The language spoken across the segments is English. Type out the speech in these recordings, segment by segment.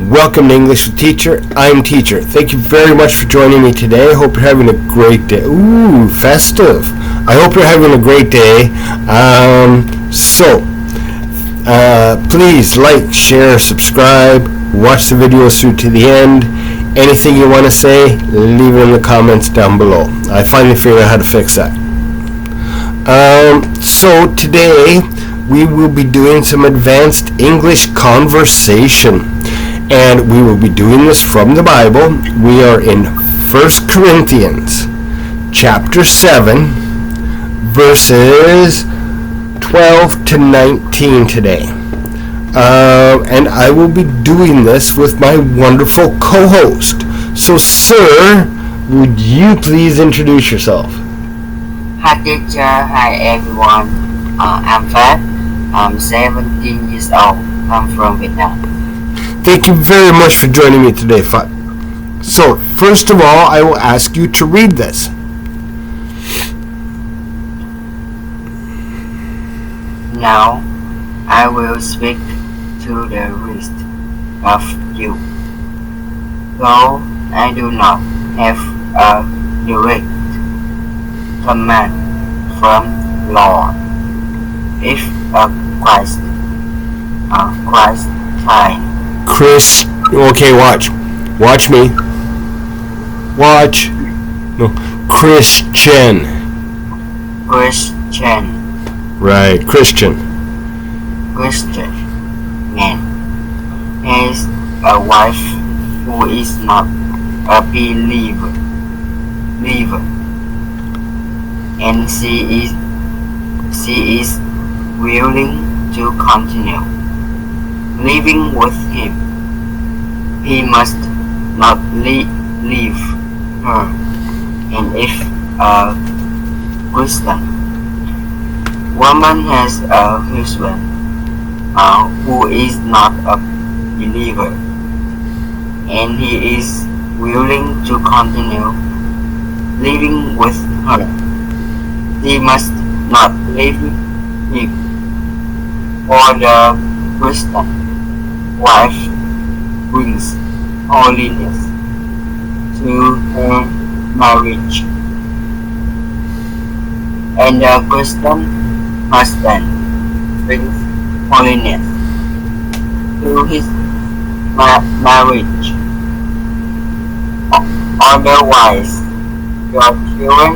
Welcome to English with Teacher. I'm Teacher. Thank you very much for joining me today. I hope you're having a great day. Ooh, festive. I hope you're having a great day. Please like, share, subscribe, watch the videos through to the end. Anything you want to say, leave it in the comments down below. I finally figured out how to fix that. So today we will be doing some advanced English conversation. And we will be doing this from the Bible. We are in 1 Corinthians chapter 7, verses 12 to 19 today. And I will be doing this with my wonderful co-host. So, sir, would you please introduce yourself? Hi, teacher. Hi, everyone. I'm Phat. I'm 17 years old. I'm from Vietnam. Thank you very much for joining me today, Phat. So, first of all, I will ask you to read this. Now, I will speak to the rest of you, though I do not have a direct command from Lord. If a Christ time. Okay, watch me. Christian. Right, Christian man has a wife who is not a believer, and she is willing to continue living with him. He must not leave her. And if a Christian woman has a husband who is not a believer, and he is willing to continue living with her, he must not leave him. For the Christian wife brings holiness to her marriage, and the Christian husband brings holiness to his marriage. Otherwise, your children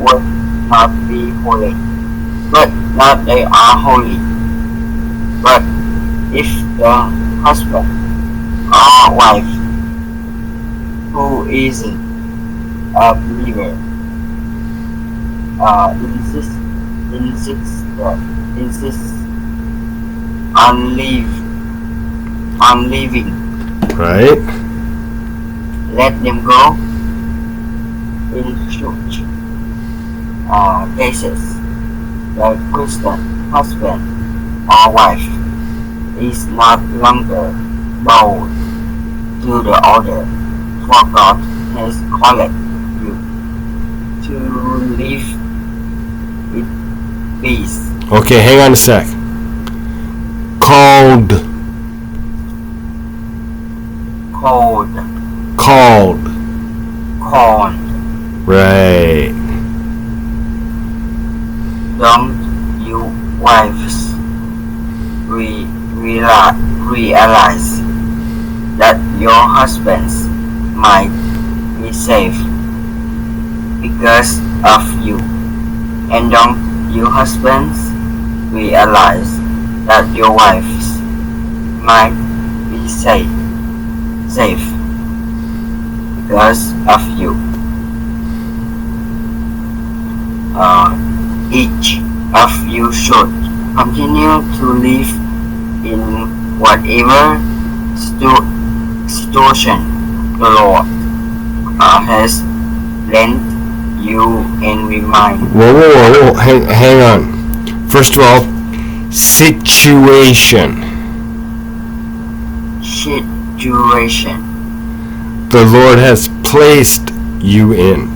would not be holy, but now they are holy. But if the husband or wife who isn't a believer insists on living, right? Let them go. In such cases, the Christian husband or wife is not longer bound to the order, for God has called you to live in peace. Okay, hang on a sec. Called. Right. Don't you wives realize that your husbands might be saved because of you? And don't you husbands realize that your wives might be saved because of you? Each of you should continue to live in whatever situation the Lord has lent you and remind. Whoa. Hang on. First of all, situation. The Lord has placed you in.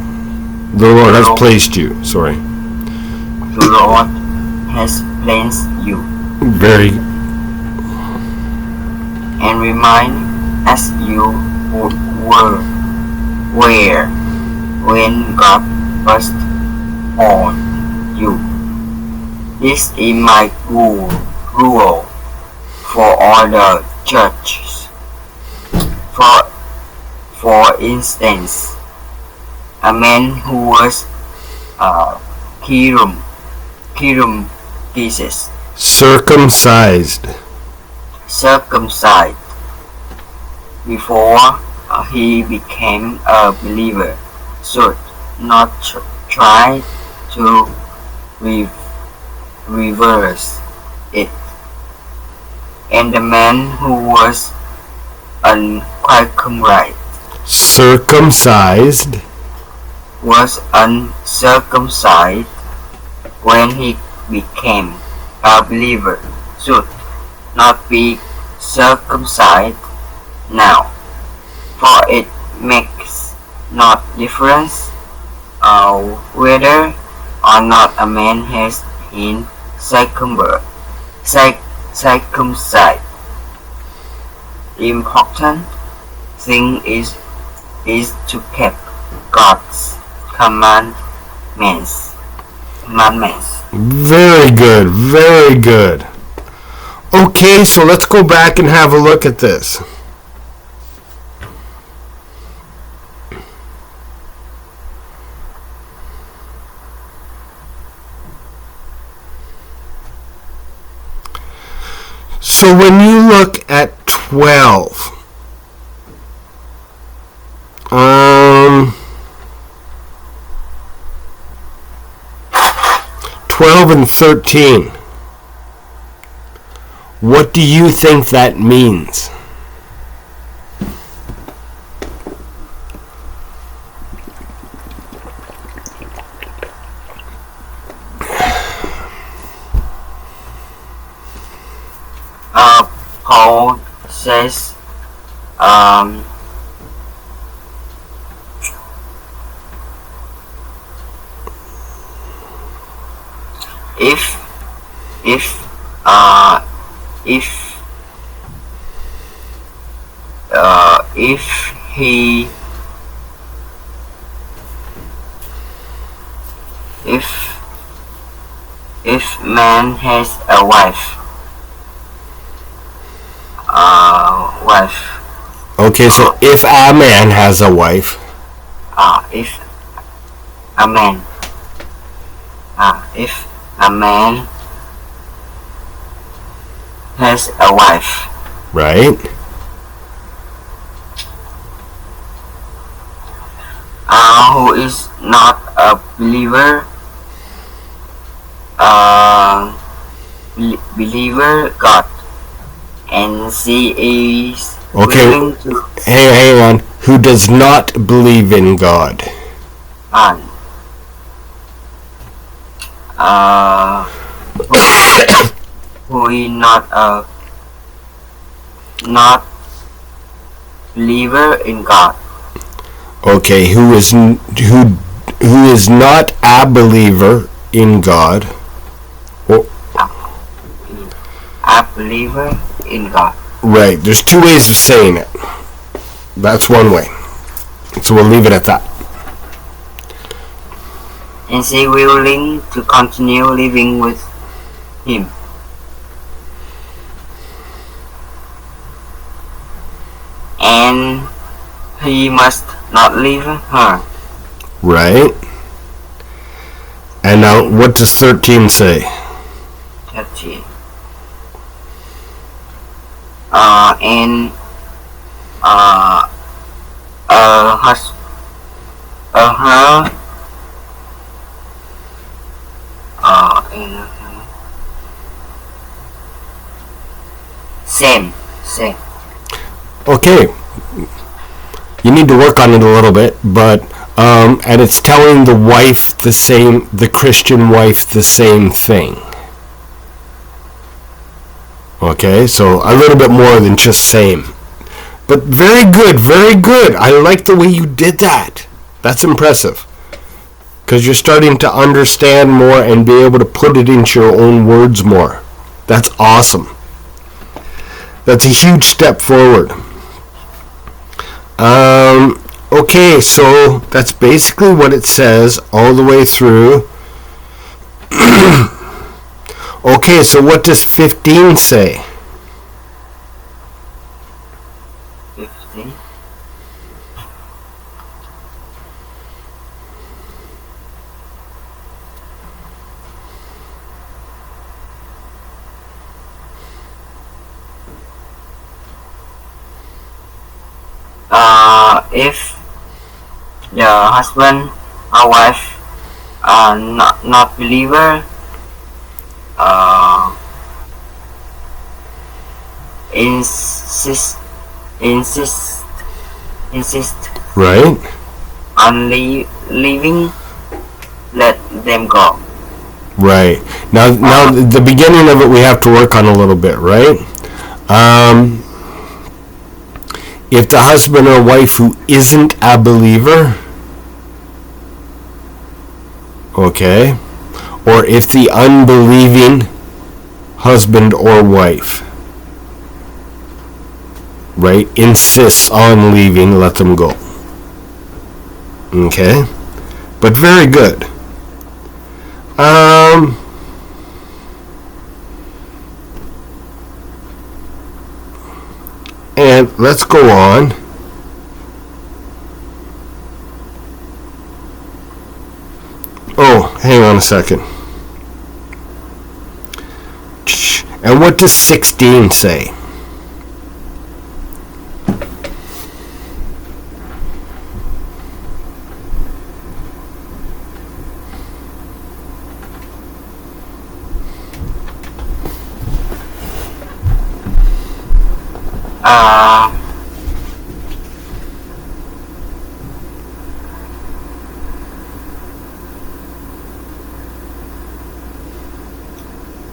The Lord has placed you. Sorry. The Lord has placed you. Very. And remind as you were when God first born you. This is my rule for all the churches. For instance, a man who was circumcised before he became a believer should not try to reverse it, and the man who was uncircumcised when he became a believer should not be circumcised now, for it makes no difference whether or not a man has been circumcised. The important thing is to keep God's commandments. Very good, very good. Okay, so let's go back and have a look at this. So when you look at 12, 12 and 13, what do you think that means? Paul says, if man has a wife. Okay, so if a man has a wife. If a man has a wife. Right. Who is not a believer. Believer God, and she is willing to. Hang on. Who does not believe in God? Who is not believer in God. Okay, who is not a believer in God? A believer in God. Right. There's two ways of saying it. That's one way. So we'll leave it at that. And she willing to continue living with him. And he must not leave her. Right. And now, what does 13 say? 13. Same. Okay. You need to work on it a little bit, but and it's telling the wife the Christian wife the same thing. Okay, so a little bit more than just same. But very good, very good. I like the way you did that. That's impressive. Because you're starting to understand more and be able to put it into your own words more. That's awesome. That's a huge step forward. Okay, so that's basically what it says all the way through. Okay, so what does 15 say? 15. If the husband or wife are not believer, insist Right? on leaving, let them go. Right. Now the beginning of it we have to work on a little bit, right? If the husband or wife who isn't a believer, okay, or if the unbelieving husband or wife, right, insists on leaving, let them go. Okay? But very good. And let's go on. Oh, hang on a second. And what does 16 say?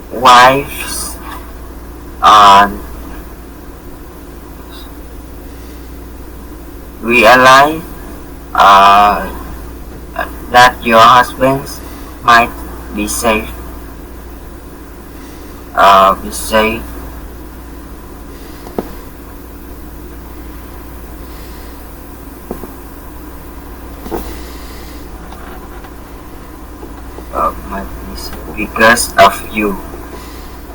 Wives realize that your husbands might be safe. Might be safe because of you.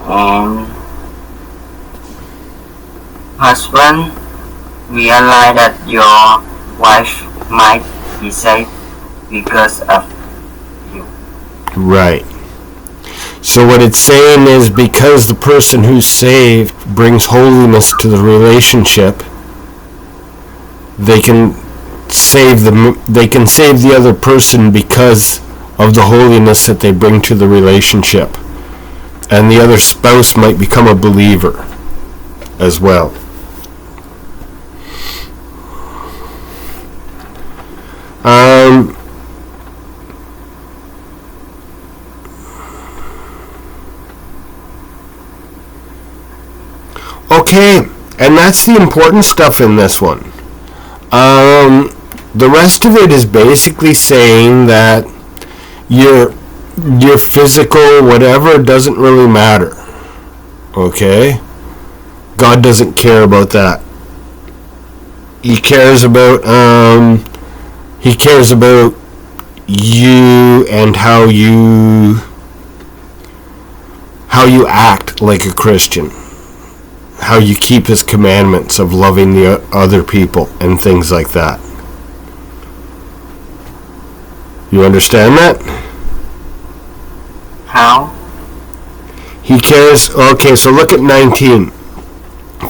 And husband, realize that your wife might be safe because of you. Right. So what it's saying is because the person who's saved brings holiness to the relationship, they can save the other person because of the holiness that they bring to the relationship. And the other spouse might become a believer as well. Okay, and that's the important stuff in this one. The rest of it is basically saying that your physical whatever doesn't really matter. Okay? God doesn't care about that. He cares about you and how you act like a Christian. How you keep his commandments of loving the other people and things like that. You understand that? How? He cares. Okay, so look at 19.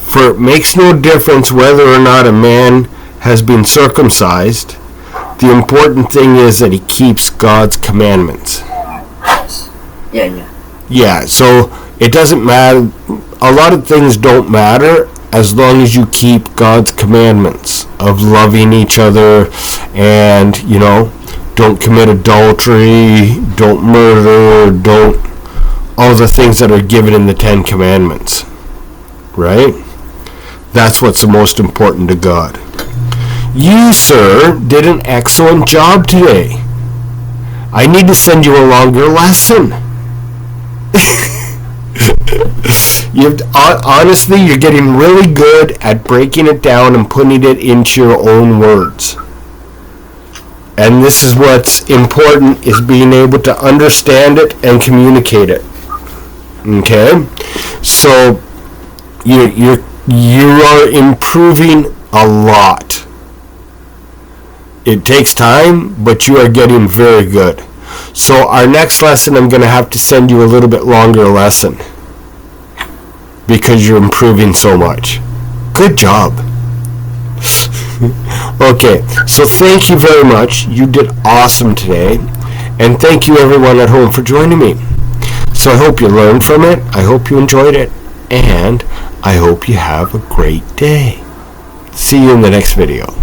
For it makes no difference whether or not a man has been circumcised. The important thing is that he keeps God's commandments. Yeah. Yeah, so it doesn't matter. A lot of things don't matter as long as you keep God's commandments of loving each other and, don't commit adultery, don't murder, don't all the things that are given in the 10 Commandments. Right? That's what's the most important to God. You, sir, did an excellent job today. I need to send you a longer lesson. Honestly, you're getting really good at breaking it down and putting it into your own words. And this is what's important, is being able to understand it and communicate it. Okay? So you are improving a lot. It takes time, but you are getting very good. So our next lesson, I'm going to have to send you a little bit longer lesson because you're improving so much. Good job. Okay, so thank you very much. You did awesome today. And thank you everyone at home for joining me. So I hope you learned from it. I hope you enjoyed it. And I hope you have a great day. See you in the next video.